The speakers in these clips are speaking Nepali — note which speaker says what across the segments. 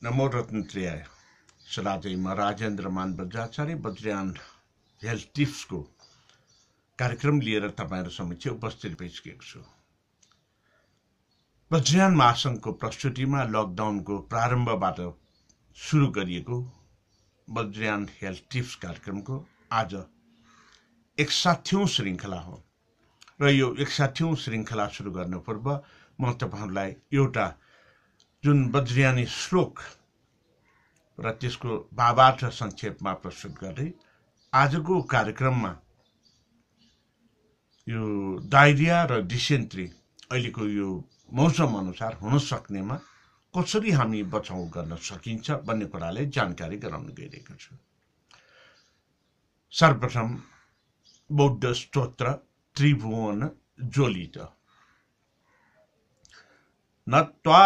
Speaker 1: नमो रत्नत्रियाय सदाजयमा राजेन्द्र मान बज्राचार्य वज्रयान हेल्थ टिप्सको कार्यक्रम लिएर तपाईहरु समक्ष उपस्थित भइसकेको छु। वज्रयान महासंघको प्रस्तुतिमा लकडाउनको प्रारम्भबाट सुरु गरिएको वज्रयान हेल्थ टिप्स कार्यक्रमको आज 61औं श्रृंखला हो र यो 61औं श्रृंखला सुरु गर्न पूर्व म तपाईहरुलाई एउटा जुन वज्रयानी श्लोक र त्यसको भावार्थ संक्षेपमा प्रस्तुत गर्दै आजको कार्यक्रममा यो डायरिया र डिसेन्ट्री अहिलेको यो मौसम अनुसार हुन सक्नेमा कसरी हामी बचाउ गर्न सकिन्छ भन्ने कुरालाई जानकारी गराउन गइरहेको छु। सर्वप्रथम बौद्ध स्तोत्र त्रिभुवन ज्वलित नत्वा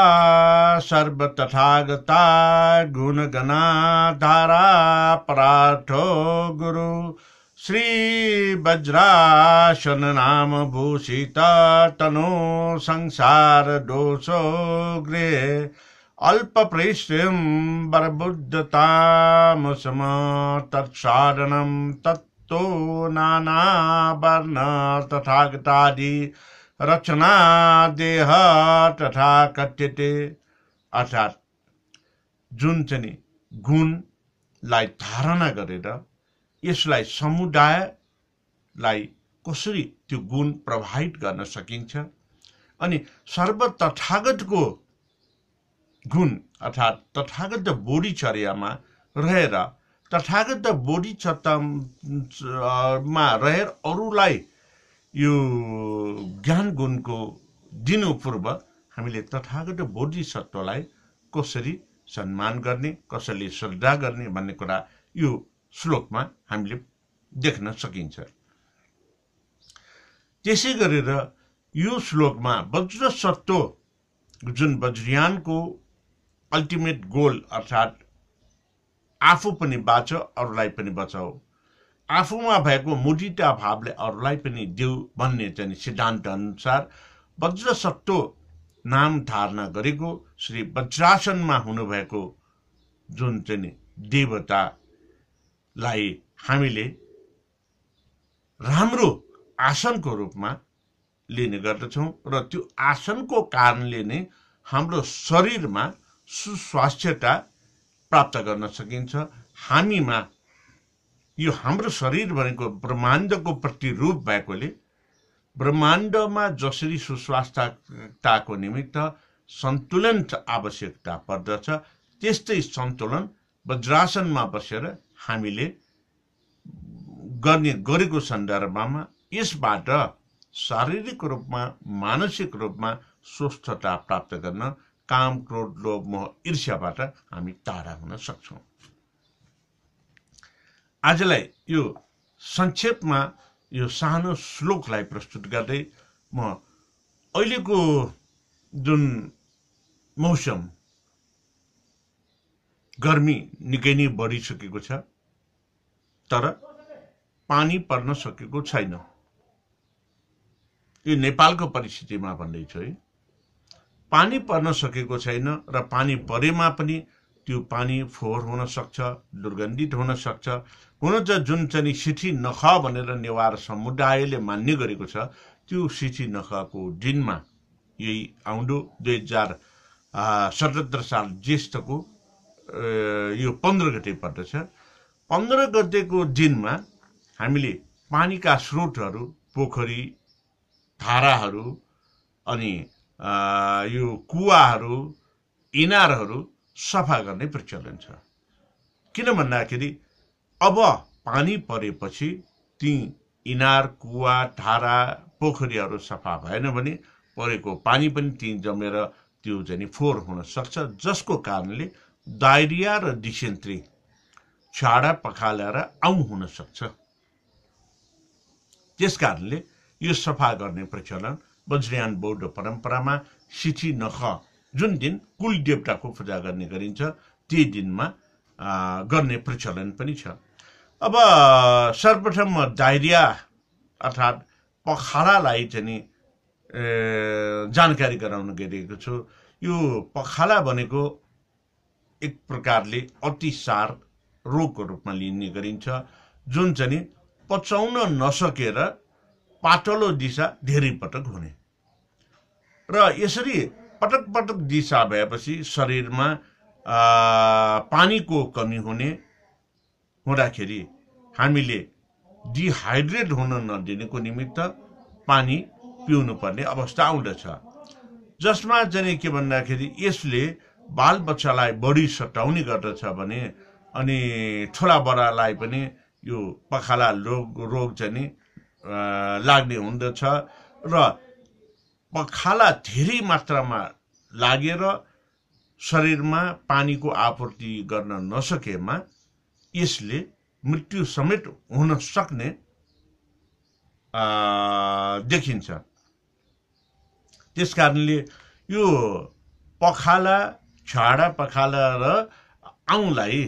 Speaker 1: सर्व तथागता गुणगणाधारा परार्थो गुरु श्री वज्रासन नाम भूषित तनो संसार दोषो गृहे अल्प प्रेष्यं बरबुद्धताम सम तत्साधनं तत्तो नाना वर्ण तथागतादि रचना देह तथा कथ्यते अर्थात जुन चाहिँ गुणलाई धारणा गरेर यसलाई समुदायलाई कसरी त्यो गुण प्रभावित गर्न सकिन्छ अनि सर्व तथागतको गुण अर्थात तथागत बोधिचर्यामा रहेर तथागत बोधिचर्यामा रहेर अरूलाई यो ज्ञान गुणको दिनु पूर्व हामीले तथागत बोधिसत्वलाई कसरी सम्मान गर्ने कसरी श्रद्धा गर्ने भन्ने कुरा यो श्लोकमा हामीले देख्न सकिन्छ। त्यसै गरेर यो श्लोकमा वज्र सत्व जुन वज्रयानको अल्टिमेट गोल अर्थात आफू पनि बाँच अरूलाई पनि बचाऊ आफूमा भएको मुदिता भावले अरूलाई पनि देऊ भन्ने चाहिँ सिद्धान्त अनुसार वज्र सत्व नाम धारणा गरेको श्री वज्रासनमा हुनुभएको जुन चाहिँ देवतालाई हामीले राम्रो आसनको रूपमा लिने गर्दछौँ र त्यो आसनको कारणले नै हाम्रो शरीरमा सुस्वास्थ्यता प्राप्त गर्न सकिन्छ। हामीमा यो हाम्रो शरीर भनेको ब्रह्माण्डको प्रतिरूप भएकोले ब्रह्माण्डमा जसरी सुस्वास्थ्यताको निमित्त सन्तुलन आवश्यकता पर्दछ त्यस्तै सन्तुलन वज्रासनमा बसेर हामीले गरेको सन्दर्भमा यसबाट शारीरिक रूपमा मानसिक रूपमा स्वस्थता प्राप्त गर्न काम क्रोध लोभ मोह ईर्ष्याबाट हामी टाढा हुन सक्छौं। आजलाई यो संक्षेपमा यो सानो श्लोकलाई प्रस्तुत गर्दै म अहिलेको जुन मौसम गर्मी निकै नै बढिसकेको छ तर पानी पर्न सकेको छैन। यो नेपालको परिस्थितिमा भन्दैछु है, पानी पर्न सकेको छैन र पानी परेमा पनि त्यो पानी फोहोर हुन सक्छ, दुर्गन्धित हुन सक्छ। हुन त जुन चाहिँ सिठी नख भनेर नेवार समुदायले मान्ने गरेको छ त्यो सिठी नखको दिनमा यही आउँदो 2077 साल ज्येष्ठको यो 15 गते पर्दछ। 15 गतेको दिनमा हामीले पानीका स्रोतहरू पोखरी धाराहरू अनि यो कुवाहरू इनारहरू सफा गर्ने प्रचलन छ। किन भन्दाखेरि अब पानी परेपछि ती इनार कुवा धारा पोखरीहरू सफा भएन भने परेको पानी पनि ती जमेर त्यो चाहिँ फोहोर हुन सक्छ, जसको कारणले डायरिया र डिसेन्ट्री छाडा पखालेर आउँ हुन सक्छ। त्यसकारणले यो सफा गर्ने प्रचलन वज्रयान बौद्ध परम्परामा सिठी नख जुन दिन कुल देवताको पूजा गर्ने गरिन्छ ती दिनमा गर्ने प्रचलन पनि छ। अब सर्वप्रथम डायरिया अर्थात पखालालाई चाहिँ जानकारी गराउन गइरहेको छु। यो पखाला भनेको एक प्रकारले अतिसार रोगको रूपमा लिने गरिन्छ, जुन चाहिँ पचाउन नसकेर पातलो दिशा धेरै पटक हुने र यसरी पटक पटक दिशा भएपछि शरीरमा पानीको कमी हुँदाखेरि हामीले डिहाइड्रेट हुन नदिनेको निमित्त पानी पिउनु पर्ने अवस्था आउँदछ, जसमा चाहिँ के भन्दाखेरि यसले बालबच्चालाई बढी सताउने गर्दछ भने अनि ठुला बडालाई पनि यो पखाला रोग चाहिँ लाग्ने हुँदछ र पखाला धेरै मात्रामा लागेर शरीरमा पानीको आपूर्ति गर्न नसकेमा यसले मृत्यु समेत हुन सक्ने देखिन्छ। त्यसकारणले यो पखाला, छाडा पखाला र आउँलाई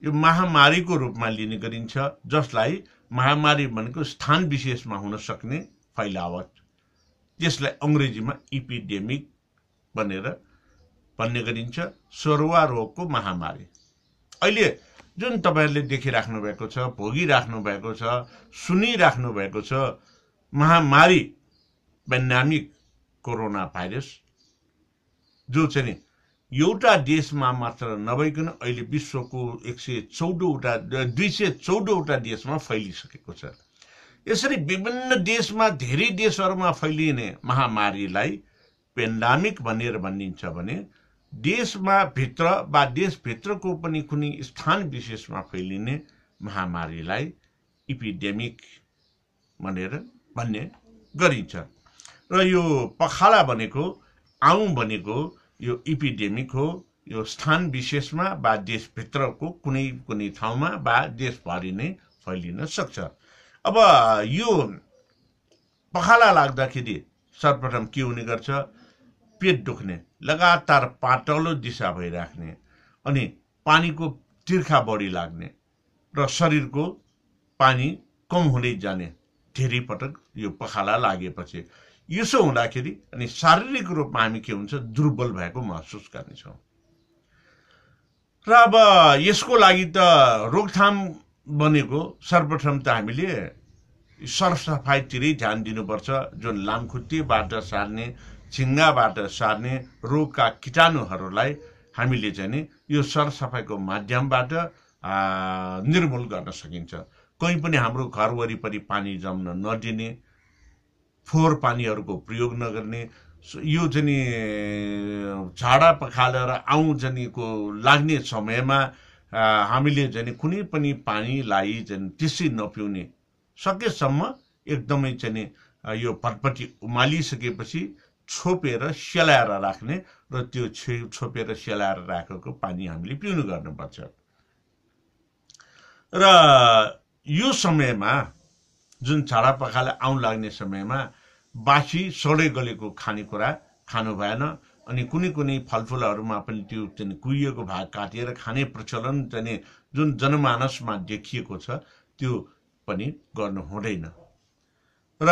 Speaker 1: यो महामारीको रूपमा लिने गरिन्छ, जसलाई महामारी भनेको स्थान विशेषमा हुन सक्ने फैलावट, त्यसलाई अङ्ग्रेजीमा इपिडेमिक भन्ने गरिन्छ, सरुवा रोगको महामारी। अहिले जुन तपाईहरुले देखिराख्नु भएको छ, भोगिराख्नु भएको छ, सुनिराख्नु भएको छ महामारी पेन्डेमिक कोरोना भाइरस, जो चाहिँ एउटा देशमा मात्र नभइकन अहिले विश्वको 214वटा देशमा फैलिसकेको छ। यसरी विभिन्न देशमा, धेरै देशहरूमा फैलिने महामारीलाई पेन्डेमिक भनेर भनिन्छ भने देशमा भित्र वा देशभित्रको पनि कुनै स्थान विशेषमा फैलिने महामारीलाई इपिडेमिक भन्ने गरिन्छ। र यो पखाला भनेको, आउँ भनेको यो इपिडेमिक हो, यो स्थान विशेषमा वा देशभित्रको कुनै ठाउँमा वा देशभरि नै फैलिन सक्छ। अब यो पखाला लाग्दाखेरि सर्वप्रथम के हुने गर्छ? पेट दुख्ने, लगातार पातलो दिशा भइराख्ने, अनि पानीको तिर्खा बढी लाग्ने र शरीरको पानी कम हुँदै जाने धेरै पटक यो पखाला लागेपछि। यसो हुँदाखेरि अनि शारीरिक रूपमा हामी के हुन्छ? दुर्बल भएको महसुस गर्नेछौँ। र अब यसको लागि त रोकथाम बनेको सर्वप्रथम त हामीले सरसफाइतिरै ध्यान दिनुपर्छ, जुन लामखुट्टेबाट सार्ने, छिङ्गाबाट सार्ने रोगका कीटाणुहरूलाई हामीले चाहिँ यो सरसफाइको माध्यमबाट निर्मूल गर्न सकिन्छ। कहीँ पनि हाम्रो घर वरिपरि पानी जम्न नदिने, फोहोर पानीहरूको प्रयोग नगर्ने, यो चाहिँ झाडा पखाला र आउँ जनीको लाग्ने समयमा हामीले चाहिँ कुनै पनि पानीलाई चाहिँ त्यसै नपिउने, सकेसम्म एकदमै चाहिँ यो भटभटी उमालिसकेपछि छोपेर सेलाएर राख्ने र त्यो छोपेर सेलाएर राखेको पानी हामीले पिउनु गर्नुपर्छ। र यो समयमा जुन झाडा पखाला आउँ लाग्ने समयमा बासी सडै गलेको खानेकुरा खानु भएन, अनि कुनै फलफुलहरूमा पनि त्यो चाहिँ कुहिएको भाग काटेर खाने प्रचलन चाहिँ जुन जनमानसमा देखिएको छ त्यो पनि गर्नु हुँदैन। र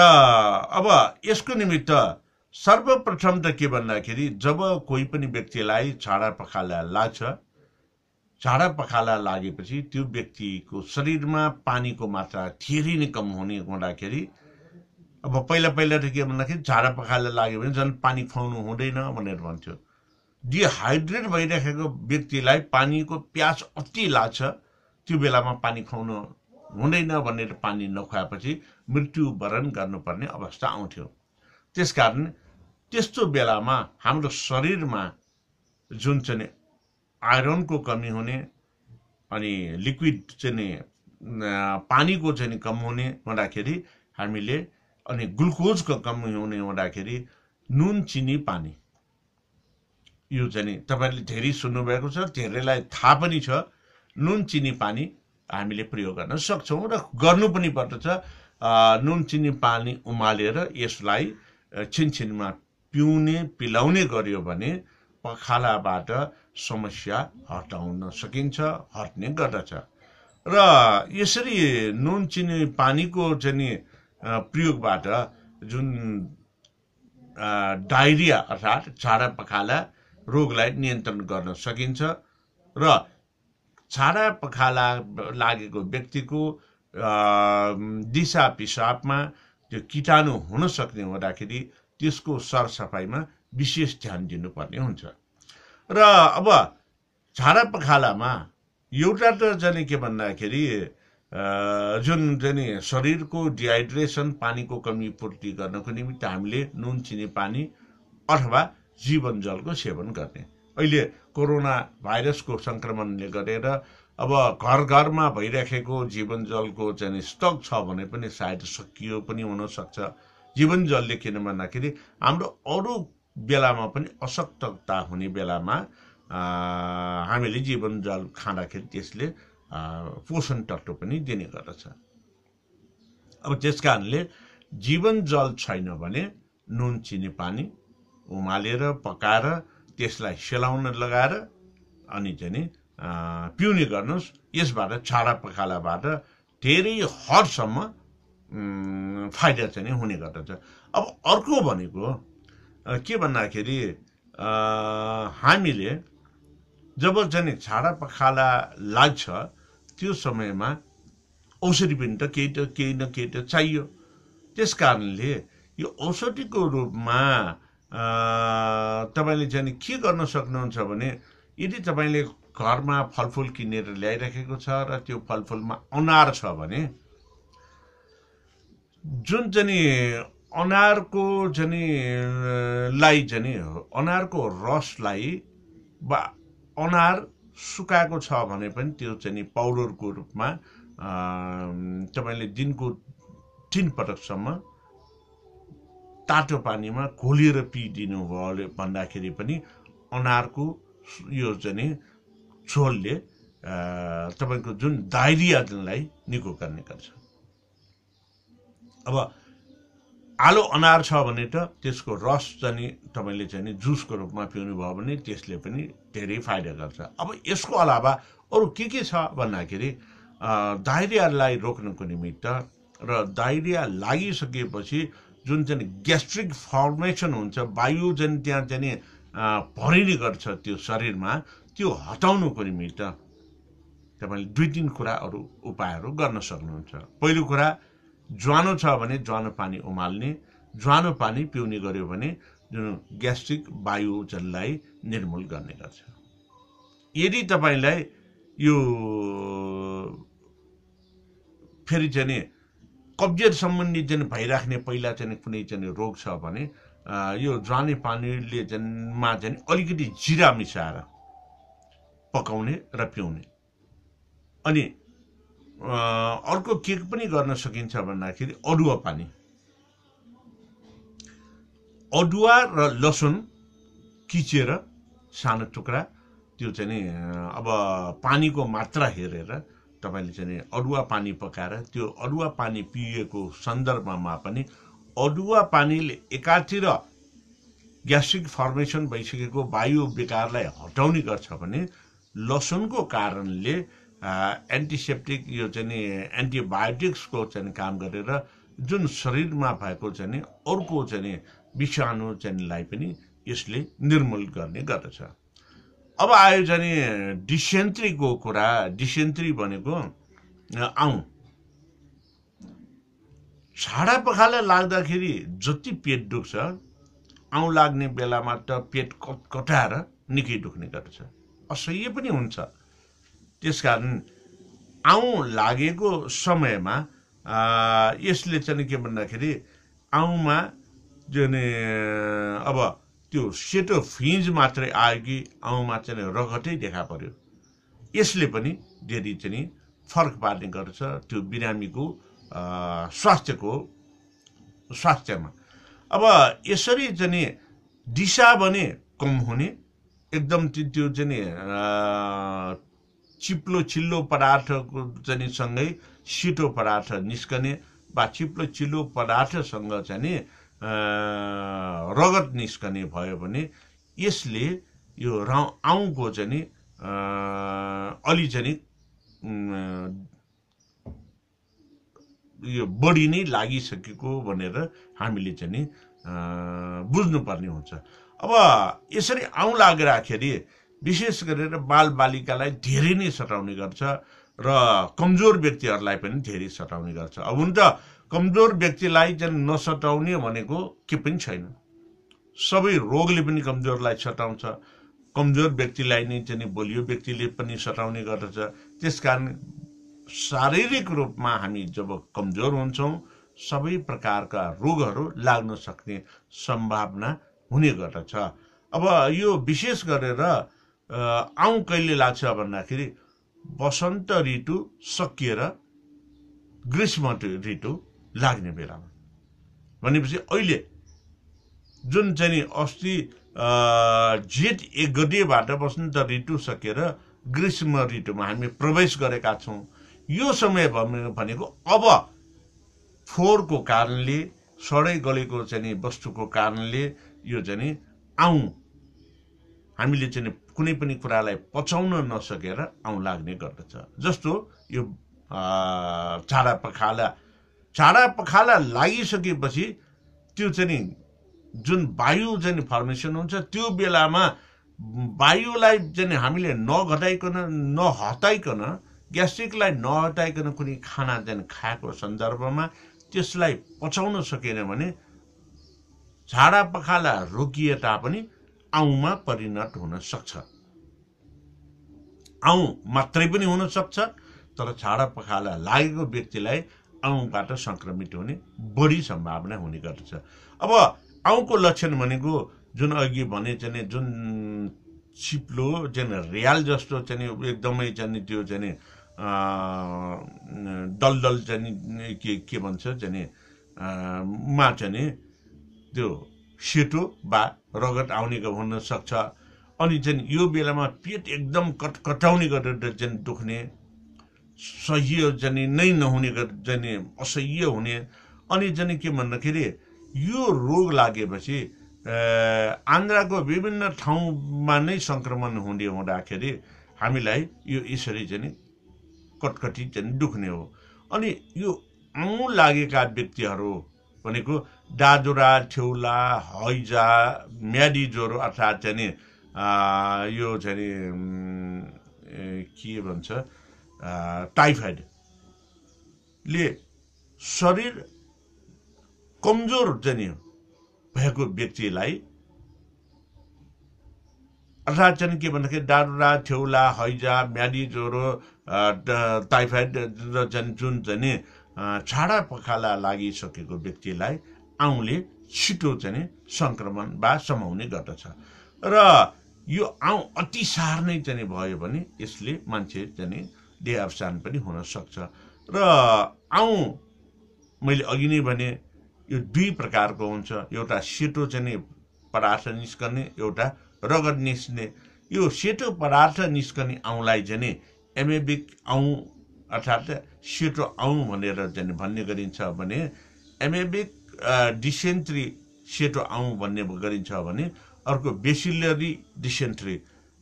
Speaker 1: अब यसको निमित्त सर्वप्रथम त के भन्दाखेरि जब कोही पनि व्यक्तिलाई झाडा पखाला लाग्छ, झाडा पखाला लागेपछि त्यो व्यक्तिको शरीरमा पानीको मात्रा धेरै नै कम हुँदाखेरि अब पहिला त के भन्दाखेरि झाडा पखाला लाग्यो भने झन् पानी खुवाउनु हुँदैन भनेर भन्थ्यो। डिहाइड्रेट भइरहेको व्यक्तिलाई पानीको प्यास अति लाग्छ, त्यो बेलामा पानी खुवाउनु हुँदैन भनेर पानी नखुवाएपछि मृत्युवरण गर्नुपर्ने अवस्था आउँथ्यो। त्यसकारण त्यस्तो बेलामा हाम्रो शरीरमा जुन चाहिँ आइरनको कमी हुने अनि लिक्विड चाहिँ पानीको चाहिँ कम हुने हुँदाखेरि हामीले, अनि ग्लुकोजको कमी हुने हुँदाखेरि नुन चिनी पानी, यो चाहिँ तपाईहरुले धेरै सुन्नुभएको छ, धेरैलाई थाहा पनि छ, नुन चिनी पानी हामीले प्रयोग गर्न सक्छौँ र गर्नु पनि पर्दछ। नुन चिनी पानी उमालेर यसलाई छिनछिनमा पिलाउने गर्यो भने पखालाबाट समस्या हटाउन सकिन्छ, हट्ने गर्दछ। र यसरी नुन चिनी पानीको चाहिँ प्रयोगबाट जुन डायरिया अर्थात् झाडा पखाला रोगलाई नियन्त्रण गर्न सकिन्छ र छाडा पखाला लागेको व्यक्तिको दिशा पिसाबमा त्यो कीटाणु हुन सक्ने हुँदाखेरि त्यसको सरसफाइमा विशेष ध्यान दिनुपर्ने हुन्छ। र अब छाडा पखालामा एउटा त चाहिँ के भन्दाखेरि जुन चाहिँ शरीरको डिहाइड्रेसन पानीको कमी पूर्ति गर्नको निमित्त हामीले नुन चिनी पानी अथवा जीवन जलको सेवन गर्ने। अहिले कोरोना भाइरसको संक्रमणले गरेर अब घर घरमा भइराखेको जीवन जलको चाहिँ स्टक छ भने पनि सायद सकियो पनि हुन सक्छ। जीवन जलले किन भन्दाखेरि हाम्रो अरू बेलामा पनि अशक्तता हुने बेलामा हामीले जीवन जल खाँदाखेरि त्यसले पोषण तत्त्व पनि दिने गर्दछ। अब त्यसकारणले जीवन जल छैन भने नुन चिनी पानी उमालेर पकाएर त्यसलाई सेलाउन लगाएर अनि चाहिँ पिउने गर्नुहोस्। यसबाट छाडा पखालाबाट धेरै हदसम्म फाइदा चाहिँ हुने गर्दछ। अब अर्को भनेको के भन्दाखेरि हामीले जब चाहिँ छाडा पखाला लाग्छ त्यो समयमा औषधि पनि त केही न केही त चाहियो। त्यस कारणले यो औषधिको रूपमा तपाईँले चाहिँ के गर्न सक्नुहुन्छ भने यदि तपाईँले घरमा फलफुल किनेर ल्याइराखेको छ र त्यो फलफुलमा अनार छ भने जुन चाहिँ अनारको अनारको रसलाई वा अनार सुकाएको छ भने पनि त्यो चाहिँ पाउडरको रूपमा तपाईँले दिनको 3 पटकसम्म तातो पानीमा घोलेर पिइदिनु भयो भन्दाखेरि पनि अनारको यो चाहिँ झोलले तपाईँको जुन डायरियालाई निको गर्ने गर्छ। अब आलो अनार छ भने त त्यसको रस चाहिँ तपाईँले चाहिँ जुसको रूपमा पिउनु भयो भने त्यसले पनि धेरै फाइदा गर्छ। अब यसको अलावा अरू के छ भन्दाखेरि डायरियालाई रोक्नको निमित्त र डायरिया लागिसकेपछि जुन चाहिँ ग्यास्ट्रिक फर्मेसन हुन्छ, वायु जुन त्यहाँ चाहिँ भरिने गर्छ त्यो शरीरमा, त्यो हटाउनुको निमित्त तपाईँले 2-3 कुराहरू उपायहरू गर्न सक्नुहुन्छ। पहिलो कुरा ज्वानो छ भने ज्वानो पानी उमाल्ने, ज्वानो पानी पिउने गर्यो भने जुन ग्यास्ट्रिक वायु जललाई निर्मूल गर्ने गर्छ। यदि तपाईँलाई यो फेरि चाहिँ कब्जियत सम्बन्धी चाहिँ भइराख्ने पहिला चाहिँ कुनै चाहिँ रोग छ भने यो ज्वानो पानीले मा चाहिँ अलिकति जिरा मिसाएर पकाउने र पिउने। अनि अर्को के पनि गर्न सकिन्छ भन्दाखेरि अदुवा पानी, अदुवा र लसुन किचेर सानो टुक्रा त्यो चाहिँ अब पानीको मात्रा हेरेर तपाईँले चाहिँ अदुवा पानी पकाएर त्यो अदुवा पानी पिएको सन्दर्भमा पनि अदुवा पानीले एकातिर ग्यास्ट्रिक फर्मेसन भइसकेको वायु विकारलाई हटाउने गर्छ भने लसुनको कारणले एन्टिसेप्टिक यो चाहिँ एन्टिबायोटिक्सको चाहिँ काम गरेर जुन शरीरमा भएको चाहिँ अर्को चाहिँ विषाणु चाहिँलाई पनि यसले निर्मूल गर्ने गर्दछ। अब आयो चाहिँ डिसेन्ट्रीको कुरा। डिसेन्ट्री भनेको आउँ छाडा पखाला लाग्दाखेरि जति पेट दुख्छ आउँ लाग्ने बेलामा त पेट कटाएर निकै दुख्ने गर्छ, असह्य पनि हुन्छ। त्यसकारण आउँ लागेको समयमा यसले चाहिँ के भन्दाखेरि आउँमा जुन अब त्यो सेतो फिँज मात्रै आयो कि आउँमा चाहिँ रगतै देखा पर्यो, यसले पनि धेरै चाहिँ फरक पार्ने गर्छ त्यो बिरामीको स्वास्थ्यमा। अब यसरी चाहिँ दिशा भने कम हुने, एकदम त्यो चाहिँ चिप्लो चिल्लो पदार्थको चाहिँ सँगै सिटो पदार्थ निस्कने वा चिप्लो चिल्लो पदार्थसँग चाहिँ रगत निस्कने भयो भने यसले यो आउँको चाहिँ अलि चाहिँ यो बढी नै लागिसकेको भनेर हामीले चाहिँ बुझ्नुपर्ने हुन्छ। अब यसरी आउँ लाग्दाखेरि विशेष गरेर बालबालिकालाई धेरै नै सताउने गर्छ र कमजोर व्यक्तिहरूलाई पनि धेरै सताउने गर्छ। अब हुन त कमजोर व्यक्तिलाई चाहिँ नसताउने भनेको के पनि छैन, सबै रोगले पनि कमजोरलाई सताउँछ, कमजोर व्यक्तिलाई नै चाहिँ बलियो व्यक्तिले पनि सताउने गर्दछ। त्यसकारण शारीरिक रूपमा हामी जब कमजोर हुन्छौँ सबै प्रकारका रोगहरू लाग्न सक्ने सम्भावना हुने गर्दछ। अब यो विशेष गरेर आउँ कहिले लाग्छ भन्दाखेरि वसन्त ऋतु सकिएर ग्रीष्म ऋतु लाग्ने बेलामा, भनेपछि अहिले जुन चाहिँ अस्ति जेठ 1 गतेबाट वसन्त ऋतु सकेर ग्रीष्म ऋतुमा हामी प्रवेश गरेका छौँ। यो समय भनेको अब फोहोरको कारणले, सडै गलेको चाहिँ वस्तुको कारणले यो चाहिँ आउँ हामीले चाहिँ कुनै पनि कुरालाई पचाउन नसकेर आउँ लाग्ने गर्दछ। जस्तो यो छाडा पखाला लागिसकेपछि त्यो चाहिँ जुन वायु चाहिँ फर्मेसन हुन्छ त्यो बेलामा वायुलाई चाहिँ हामीले नहटाइकन ग्यास्ट्रिकलाई नहटाइकन कुनै खाना चाहिँ खाएको सन्दर्भमा त्यसलाई पचाउन सकेन भने छाडा पखाला रोकिए तापनि आउँमा परिणत हुन सक्छ। आउँ मात्रै पनि हुन सक्छ, तर छाडा पखाला लागेको व्यक्तिलाई आउँबाट संक्रमित हुने बढी सम्भावना हुने गर्दछ। अब आउँको लक्षण भनेको जुन अघि भने चाहिँ जुन चिप्लो चाहिँ रियाल जस्तो चाहिँ एकदमै चाहिँ त्यो चाहिँ दलदल चाहिँ के भन्छ चाहिँ मा चाहिँ त्यो सेतो वा रगत आउने हुन सक्छ। अनि चाहिँ यो बेलामा पेट एकदम कटकटाउने गरेर चाहिँ दुख्ने, सह्य चाहिँ नै नहुने चाहिँ असह्य हुने। अनि चाहिँ के भन्दाखेरि यो रोग लागेपछि आन्द्राको विभिन्न ठाउँमा नै संक्रमण हुँदाखेरि हामीलाई यो यसरी चाहिँ कटकटी चाहिँ दुख्ने हो। अनि यो आउँ लागेका व्यक्तिहरू भनेको दादुरा, ठेउला, हैजा, म्यादी ज्वरो अर्थात् चाहिँ यो चाहिँ के भन्छ टाइफाइडले शरीर कमजोर चाहिँ भएको व्यक्तिलाई अर्थात् चाहिँ के भन्दाखेरि दादुरा, ठेउला, हैजा, म्यादी ज्वरो, टाइफाइड र जुन चाहिँ छाडा पखाला लागिसकेको व्यक्तिलाई आउँले छिटो चाहिँ संक्रमण वा समाउने गर्दछ। र यो आउँ अतिसार नै चाहिँ भयो भने यसले मान्छे चाहिँ देह अवसान पनि हुन सक्छ। र आउँ मैले अघि नै भने यो दुई प्रकारको हुन्छ, एउटा सेतो चाहिँ पदार्थ निस्कने, एउटा रगत निस्कने। यो सेतो पदार्थ निस्कने आउँलाई चाहिँ एमेबिक आउँ अर्थात् सेतो आउँ भनेर चाहिँ भन्ने गरिन्छ भने एमेबिक डिसेन्ट्री सेतो आउँ भन्ने गरिन्छ भने अर्को बेसिलरी डिसेन्ट्री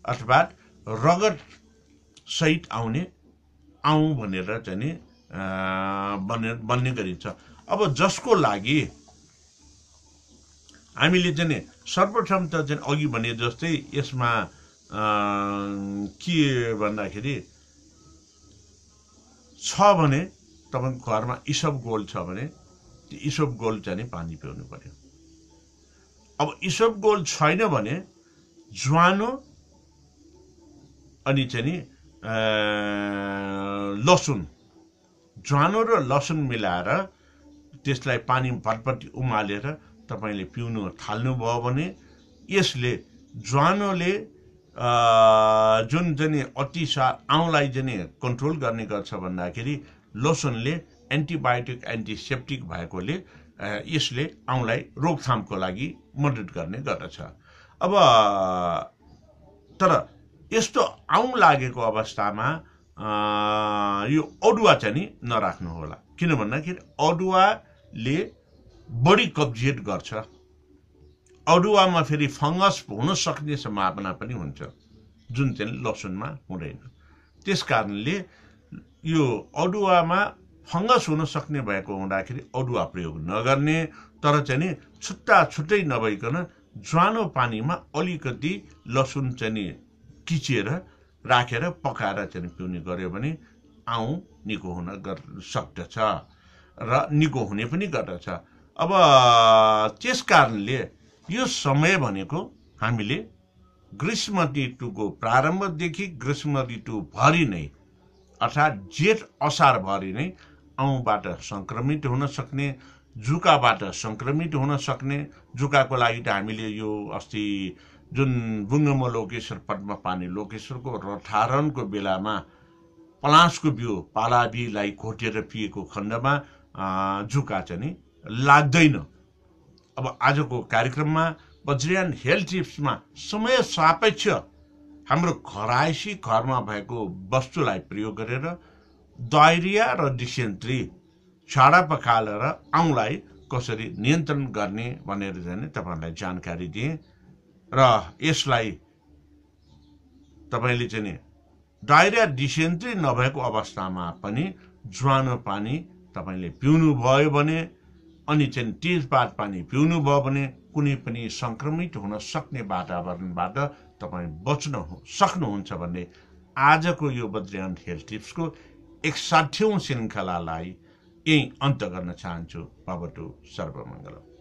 Speaker 1: अर्थात् रगत सहित आउने आउँ भनेर चाहिँ भन्ने गरिन्छ। अब जसको लागि हामीले चाहिँ सर्वप्रथम त चाहिँ अघि भने जस्तै यसमा के भन्दाखेरि छ भने तपाईँको घरमा इसबगोल छ भने त्यो इसबगोल चाहिँ पानी पिउनु पर्यो। अब इसबगोल छैन भने ज्वानो अनि चाहिँ लसुन, ज्वानो र लसुन मिलाएर त्यसलाई पानी भटभटी उमालेर तपाईँले पिउनु थाल्नुभयो भने यसले ज्वानोले जुन चाहिँ अतिसार आउँलाई चाहिँ कन्ट्रोल गर्ने गर्छ भन्दाखेरि लसुनले एन्टिबायोटिक एन्टिसेप्टिक भएकोले यसले आउँलाई रोकथामको लागि मद्दत गर्ने गर्दछ। अब तर यस्तो आउँ लागेको अवस्थामा यो अदुवा चाहिँ नराख्नु होला, किन भन्दाखेरि अदुवाले बढी कब्जियत गर्छ। अदुवामा फेरि फङ्गस हुन सक्ने सम्भावना पनि हुन्छ जुन चाहिँ लसुनमा हुँदैन। त्यस कारणले यो अदुवामा फङ्गस हुन सक्ने भएको हुँदाखेरि अदुवा प्रयोग नगर्ने, तर चाहिँ छुट्टै नभइकन ज्वानो पानीमा अलिकति लसुन चाहिँ किचेर राखेर पकाएर चाहिँ पिउने गर्यो भने आउँ निको हुन सक्दछ र निको हुने पनि गर्दछ। अब त्यस कारणले यो समय भनेको हामीले ग्रीष्म ऋतुको प्रारम्भदेखि ग्रीष्म ऋतुभरि नै अर्थात् जेठ असार भरि नै आउँबाट संक्रमित हुन सक्ने, जुकाबाट संक्रमित हुन सक्ने। जुकाको लागि त हामीले यो अस्ति जुन बुङ्गम लोकेश्वर पद्मपानी लोकेश्वरको रथारणको बेलामा पलासको बिउ पालाबीलाई घोटेर पिएको खण्डमा जुका चाहिँ लाग्दैन। अब आजको कार्यक्रममा वज्रयान हेल्थ टिप्समा समय सापेक्ष हाम्रो घरायसी घरमा भएको वस्तुलाई प्रयोग गरेर डायरिया र डिसेन्ट्री, छाडा पखाला र आउँलाई कसरी नियन्त्रण गर्ने भनेर चाहिँ तपाईँहरूलाई जानकारी दिएँ। र यसलाई तपाईँले चाहिँ डायरिया डिसेन्ट्री नभएको अवस्थामा पनि ज्वानो पानी तपाईँले पिउनु भयो भने अनि चाहिँ तेजपात पानी पिउनु भयो भने कुनै पनि संक्रमित हुन सक्ने वातावरणबाट तपाईँ बच्न सक्नुहुन्छ भन्ने आजको यो वज्रयान हेल्थ टिप्सको 61औं श्रृङ्खलालाई यही अन्त गर्न चाहन्छु। भवतु सर्वमङ्गलम्।